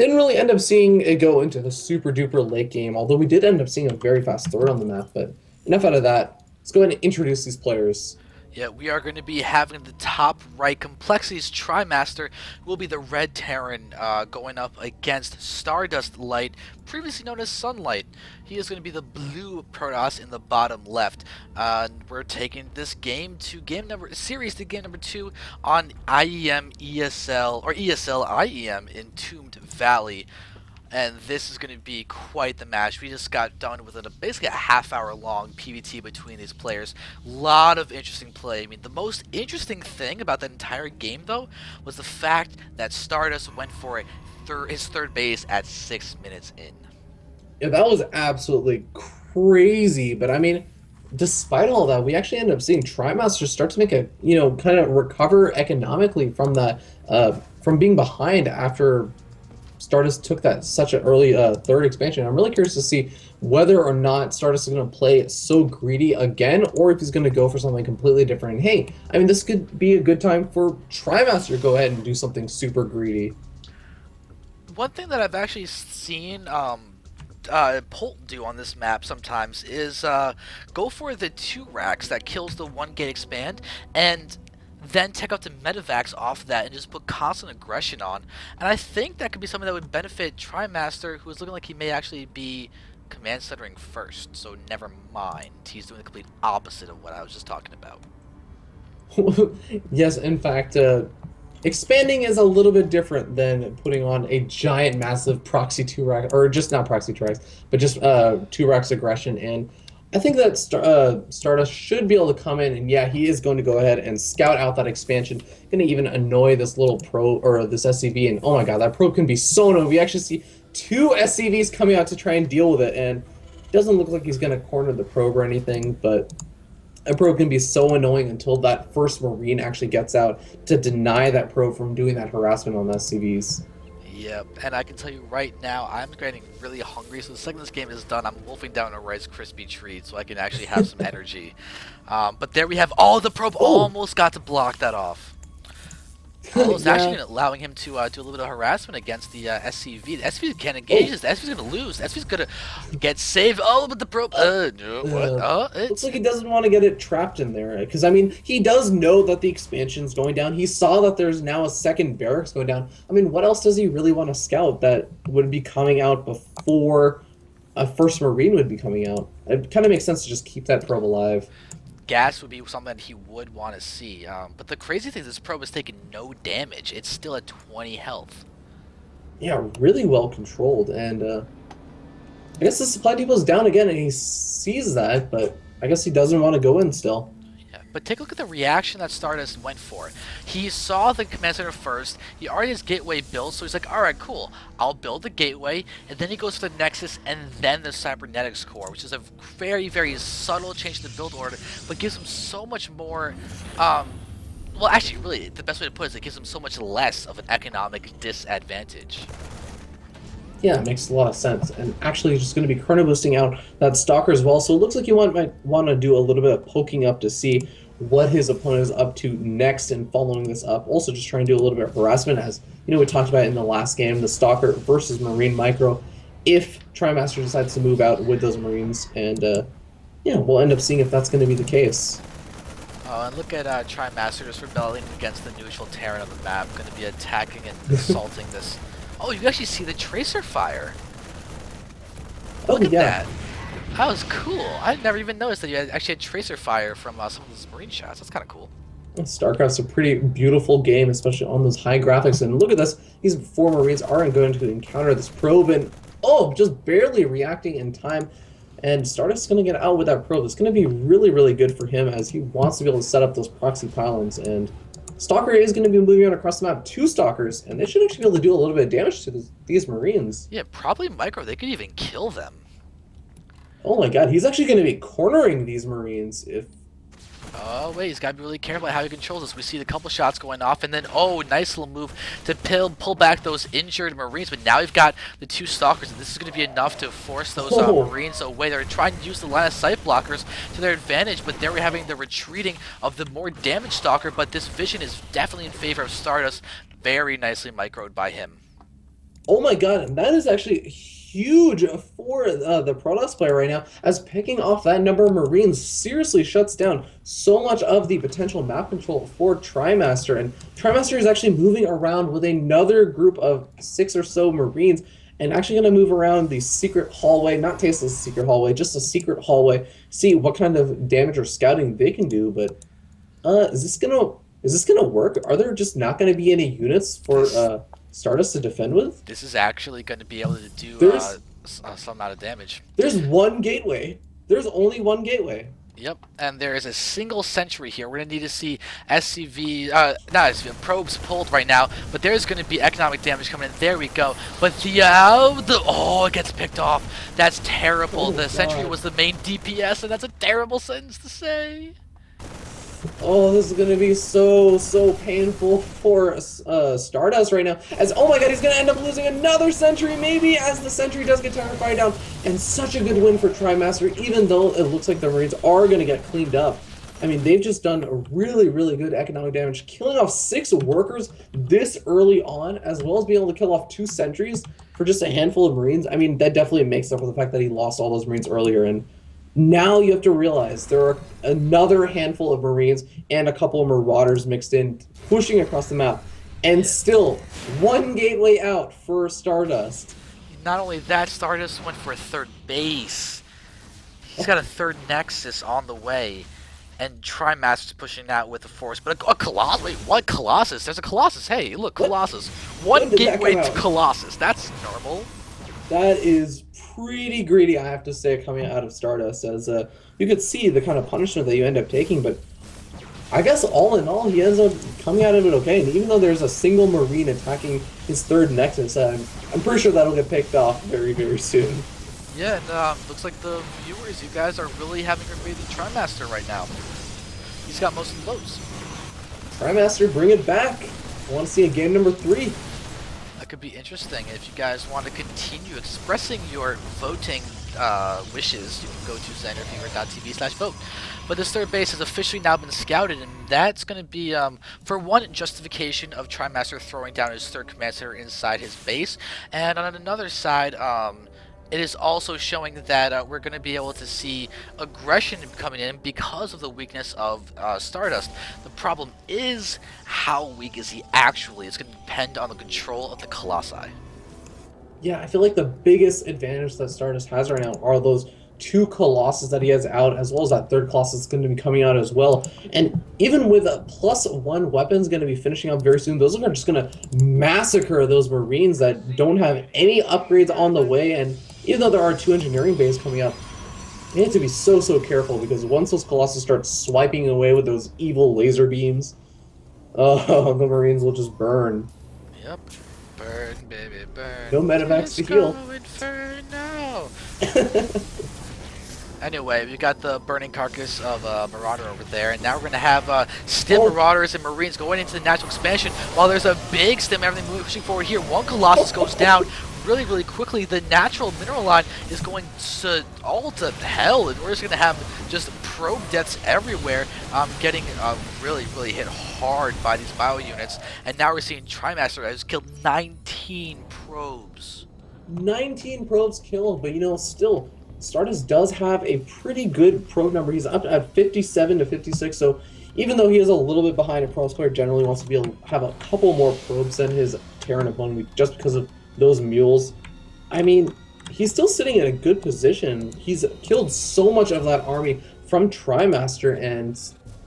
Didn't really end up seeing it go into the super duper late game, although we did end up seeing a very fast third on the map. But enough out of that. Let's go ahead and introduce these players. Yeah, we are going to be having the top right complexities Trimaster will be the red Terran going up against Stardust.LighT, previously known as Sunlight. He is going to be the blue Protoss in the bottom left. We're taking this game to game number 2 on IEM ESL or ESL IEM Entombed Valley. And this is going to be quite the match. We just got done with basically a half-hour long PvT between these players. Lot of interesting play. I mean, the most interesting thing about that entire game, though, was the fact that Stardust went for his third base at 6 minutes in. Yeah, that was absolutely crazy. But I mean, despite all that, we actually ended up seeing Trimaster start to make a, kind of recover economically from from being behind after Stardust took that such an early third expansion. I'm really curious to see whether or not Stardust is going to play so greedy again, or if he's going to go for something completely different. And hey, I mean, this could be a good time for Trimaster to go ahead and do something super greedy. One thing that I've actually seen Polt do on this map sometimes is go for the 2 racks that kills the 1 gate expand, and then take out the medevacs off that and just put constant aggression on. And I think that could be something that would benefit Trimaster, who is looking like he may actually be command centering first. So never mind. He's doing the complete opposite of what I was just talking about. Yes, in fact, expanding is a little bit different than putting on a giant, massive proxy 2 rack, or just not proxy 2 racks, but just 2 racks aggression. And I think that Stardust should be able to come in, and yeah, he is going to go ahead and scout out that expansion. Going to even annoy this little probe, or this SCV, and oh my god, that probe can be so annoying. We actually see 2 SCVs coming out to try and deal with it, and it doesn't look like he's going to corner the probe or anything, but a probe can be so annoying until that first Marine actually gets out to deny that probe from doing that harassment on the SCVs. Yep, and I can tell you right now, I'm getting really hungry, so the second this game is done, I'm wolfing down a Rice Krispie treat so I can actually have some energy. But there we have, the probe almost got to block that off. Well, it's actually allowing him to do a little bit of harassment against the SCV. The SCV can't engage this. The SCV's going to lose. The SCV's going to get saved. Oh, but the probe... no, what? Looks like he doesn't want to get it trapped in there. Because, I mean, he does know that the expansion's going down. He saw that there's now a second barracks going down. I mean, what else does he really want to scout that would be coming out before a first Marine would be coming out? It kind of makes sense to just keep that probe alive. Gas would be something that he would want to see. But the crazy thing is this probe has taken no damage. It's still at 20 health. Yeah, really well controlled. And I guess the supply depot is down again, and he sees that, but I guess he doesn't want to go in still. Yeah, but take a look at the reaction that Stardust went for. He saw the command center first. He already has gateway built, so he's like, alright, cool. I'll build the gateway, and then he goes for the Nexus, and then the Cybernetics core, which is a very, very subtle change to the build order, but gives him so much more, well, actually, really, the best way to put it is it gives him so much less of an economic disadvantage. Yeah, it makes a lot of sense. And actually, just going to be chrono boosting out that Stalker as well. So it looks like you might want to do a little bit of poking up to see what his opponent is up to next and following this up. Also, just trying to do a little bit of harassment, as we talked about in the last game, the Stalker versus Marine Micro. If Trimaster decides to move out with those Marines, and yeah, we'll end up seeing if that's going to be the case. Oh, and look at Trimaster just rebelling against the neutral Terran on the map, going to be attacking and assaulting this. Oh, you actually see the tracer fire. Look at that. That was cool. I never even noticed that you actually had tracer fire from some of those Marine shots. That's kind of cool. StarCraft's a pretty beautiful game, especially on those high graphics. And look at this. These 4 Marines aren't going to encounter this probe, and just barely reacting in time. And Stardust's going to get out with that probe. It's going to be really, really good for him, as he wants to be able to set up those proxy pylons. And Stalker is going to be moving on across the map. 2 Stalkers, and they should actually be able to do a little bit of damage to these Marines. Yeah, probably Micro. They could even kill them. Oh my god, he's actually going to be cornering these Marines if... Oh, wait, he's got to be really careful how he controls this. We see a couple shots going off, and then, nice little move to pull back those injured Marines. But now we've got the 2 Stalkers, and this is going to be enough to force those Marines away. They're trying to use the line of sight blockers to their advantage, but there we're having the retreating of the more damaged Stalker, but this vision is definitely in favor of Stardust. Very nicely microed by him. Oh my God, and that is actually huge for the Protoss player right now, as picking off that number of Marines seriously shuts down so much of the potential map control for Trimaster. And Trimaster is actually moving around with another group of six or so Marines, and actually going to move around the secret hallway, not tasteless secret hallway, just a secret hallway, see what kind of damage or scouting they can do. But is this gonna work? Are there just not going to be any units for This Stardust to defend with? this is actually going to be able to do There's some amount of damage. there's one gateway. There's only one gateway. Yep, and there is a single sentry here. We're going to need to see SCV, not SCV, probes pulled right now, but there's going to be economic damage coming in. There we go. But oh, it gets picked off. That's terrible. Oh The sentry God. was the main DPS, and that's a terrible sentence to say. Oh, this is gonna be so painful for Stardust right now. As oh my God, he's gonna end up losing another sentry maybe as the sentry does get terrified down. And such a good win for Trimaster, even though it looks like the Marines are gonna get cleaned up. I mean, they've just done a really good economic damage, killing off 6 workers this early on, as well as being able to kill off 2 sentries for just a handful of Marines. I mean, that definitely makes up for the fact that he lost all those Marines earlier. And now you have to realize there are another handful of Marines and a couple of Marauders mixed in, pushing across the map. And Yeah. still, one gateway out for Stardust. Not only that, Stardust went for a third base. He's got a third Nexus on the way. And Trimaster's pushing that with the force. But a Colossus? Wait, what Colossus? There's a Colossus. Hey, look, What? Colossus. When One did that gateway come to out? Colossus. That's normal. That is pretty greedy, I have to say, coming out of Stardust, as you could see the kind of punishment that you end up taking. But I guess all in all, he ends up coming out of it okay. And even though there's a single Marine attacking his third Nexus, I'm pretty sure that'll get picked off very soon. Yeah, and looks like the viewers, you guys are really having your faith in Trimaster right now. He's got most of the votes. Trimaster, bring it back. I want to see a game number 3. That could be interesting. If you guys want to continue expressing your voting wishes, you can go to zenderviewer.tv/vote. But this third base has officially now been scouted, and that's going to be, for one, justification of Trimaster throwing down his third command center inside his base, and on another side, it is also showing that we're going to be able to see aggression coming in because of the weakness of Stardust. The problem is, how weak is he actually? It's going to depend on the control of the Colossi. Yeah, I feel like the biggest advantage that Stardust has right now are those 2 Colossus that he has out, as well as that third Colossus that's going to be coming out as well. And even with a +1 weapons going to be finishing up very soon, those are just going to massacre those Marines that don't have any upgrades on the way. And even though there are 2 engineering bays coming up, you have to be so careful, because once those Colossus start swiping away with those evil laser beams, oh, the Marines will just burn. Yep. Burn, baby, burn. No medevacs to heal. Disco Inferno. Anyway, we got the burning carcass of Marauder over there, and now we're going to have Stim Oh. Marauders and Marines going into the natural expansion, while there's a big Stim, everything pushing forward here. One Colossus goes down really quickly. The natural mineral line is going to all to hell, and we're just going to have just probe deaths everywhere, getting really hit hard by these bio units. And now we're seeing Trimaster has killed 19 probes. 19 probes killed, but still, Stardust does have a pretty good probe number. He's up at 57 to 56, so even though he is a little bit behind, a Protoss player generally wants to be able to have a couple more probes than his Terran opponent just because of those mules. I mean, he's still sitting in a good position. He's killed so much of that army from Trimaster, and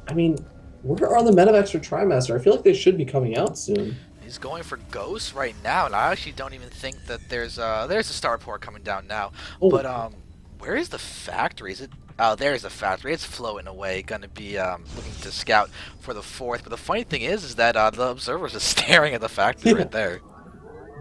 I mean, where are the medevacs for Trimaster? I feel like they should be coming out soon. He's going for Ghosts right now, and I actually don't even think that there's a starport coming down now. Oh, But where is the factory? Is it? Oh, there's the factory. It's flowing away. Gonna be looking to scout for the 4th. But the funny thing is that the observers are staring at the factory right there.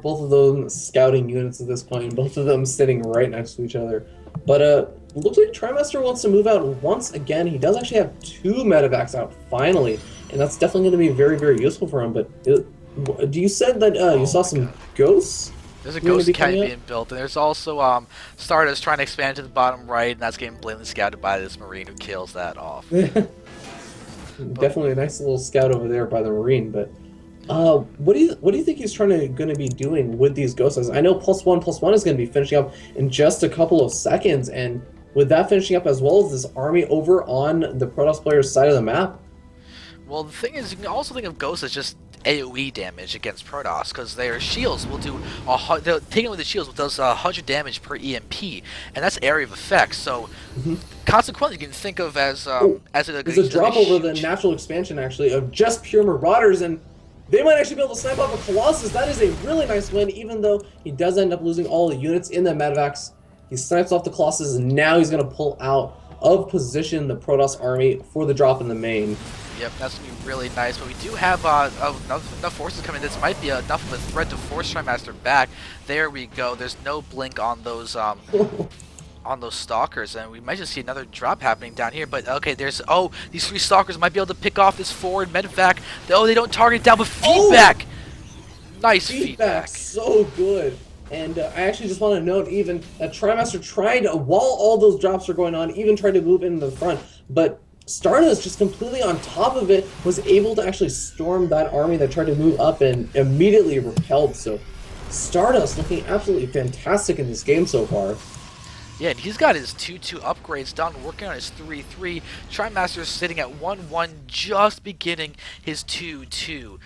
both of them scouting units at this point, both of them sitting right next to each other. But looks like Trimaster wants to move out once again. He does actually have 2 medevacs out finally, and that's definitely going to be very useful for him. But you said that you saw some ghosts? There's a Gonna ghost be cannon coming being built, and there's also Stardust trying to expand to the bottom right, and that's getting blatantly scouted by this Marine who kills that off. Definitely a nice little scout over there by the Marine, but What do you think he's gonna be doing with these ghost eyes? I know plus one is gonna be finishing up in just a couple of seconds, and with that finishing up as well as this army over on the Protoss player's side of the map. Well, the thing is, you can also think of ghosts as just AoE damage against Protoss, because their shields will do taking away the shields does 100 damage per EMP, and that's area of effect. So Mhm. consequently, you can think of Oh, as it there's a does a drop over the huge. natural expansion actually of just pure Marauders, and they might actually be able to snipe off a Colossus. That is a really nice win, even though he does end up losing all the units in the medevacs. He snipes off the Colossus, and now he's going to pull out of position the Protoss army for the drop in the main. Yep, that's gonna be really nice. But we do have enough forces coming. This might be enough of a threat to force Trimaster back. There we go. There's no blink on those stalkers, and we might just see another drop happening down here. But okay, there's these three stalkers might be able to pick off this forward medevac. Oh, they don't target down, but Oh, feedback. Nice feedback, feedback. so good. And I actually just want to note even that Trimaster tried, while all those drops are going on, even tried to move into the front. But Stardust, just completely on top of it, was able to actually storm that army that tried to move up and immediately repelled. So Stardust looking absolutely fantastic in this game so far. Yeah, and he's got his 2-2 upgrades done, working on his 3-3. Trimaster's sitting at 1-1, just beginning his 2-2.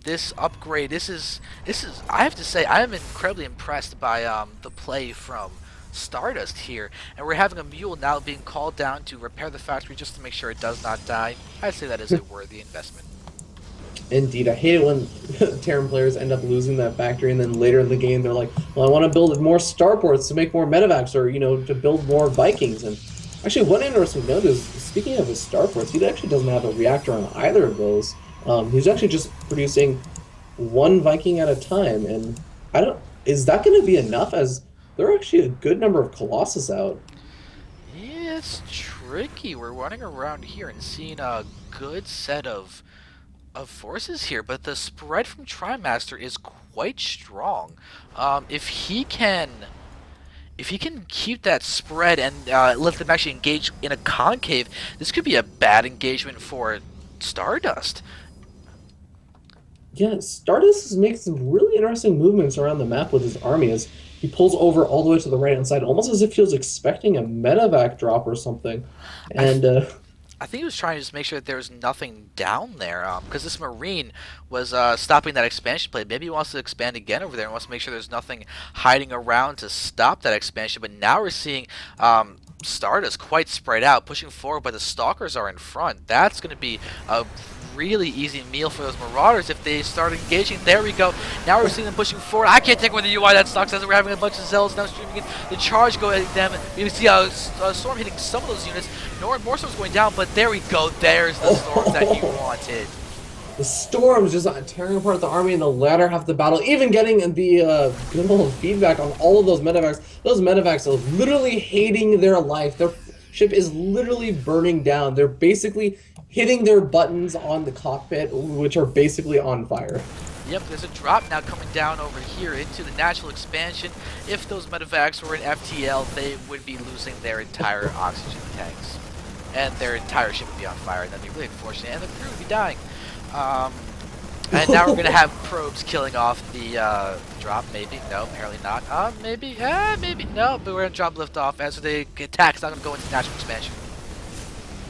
This upgrade, I have to say, I am incredibly impressed by the play from Stardust here. And we're having a mule now being called down to repair the factory just to make sure it does not die. I'd say that is a worthy investment. Indeed, I hate it when Terran players end up losing that factory, and then later in the game they're like, "Well, I want to build more starports to make more medevacs, or to build more Vikings." And actually, one interesting note is, speaking of his starports, he actually doesn't have a reactor on either of those. He's actually just producing one Viking at a time, and I don't. Is that going to be enough? As there are actually a good number of Colossus out. Yeah, it's tricky. We're running around here and seeing a good set of forces here, but the spread from Trimaster is quite strong. If he can, keep that spread and let them actually engage in a concave, this could be a bad engagement for Stardust. Yeah, Stardust is making some really interesting movements around the map with his army as he pulls over all the way to the right hand side, almost as if he was expecting a medevac drop or something. I th And I think he was trying to just make sure that there was nothing down there, because this Marine was stopping that expansion play. Maybe he wants to expand again over there and wants to make sure there's nothing hiding around to stop that expansion. But now we're seeing Stardust quite spread out, pushing forward, but the Stalkers are in front. That's going to be a really easy meal for those Marauders if they start engaging. There we go. Now we're seeing them pushing forward. I can't take away the UI that sucks as we're having a bunch of Zealots now streaming in. The charge go at them. You can see Storm hitting some of those units. More Storms going down, but there we go. There's the Storms that you wanted. the storms just tearing apart the army in the latter half of the battle, even getting the good old feedback on all of those medevacs. Those medevacs are literally hating their life. Their ship is literally burning down. They're basically hitting their buttons on the cockpit, which are basically on fire. Yep, there's a drop now coming down over here into the natural expansion. If those medevacs were in FTL, they would be losing their entire oxygen tanks. And their entire ship would be on fire, and that'd be really unfortunate, and the crew would be dying. And now we're gonna have probes killing off the drop. Maybe no, apparently not. Maybe no. But we're gonna drop lift off as the attack's not gonna go into natural expansion.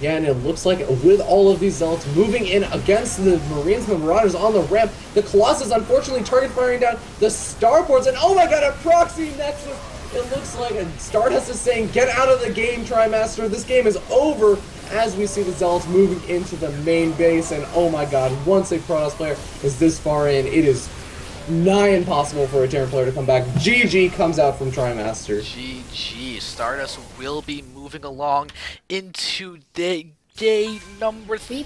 Yeah, and it looks like with all of these Zealots moving in against the Marines and the Marauders on the ramp, the Colossus unfortunately target firing down the starports, and oh my god, a proxy nexus! It looks like Stardust is saying, get out of the game, Trimaster, this game is over, as we see the Zealots moving into the main base, and oh my god, once a Protoss player is this far in, it is nigh impossible for a Terran player to come back. GG comes out from Trimaster. GG. Stardust will be moving along into day number 3.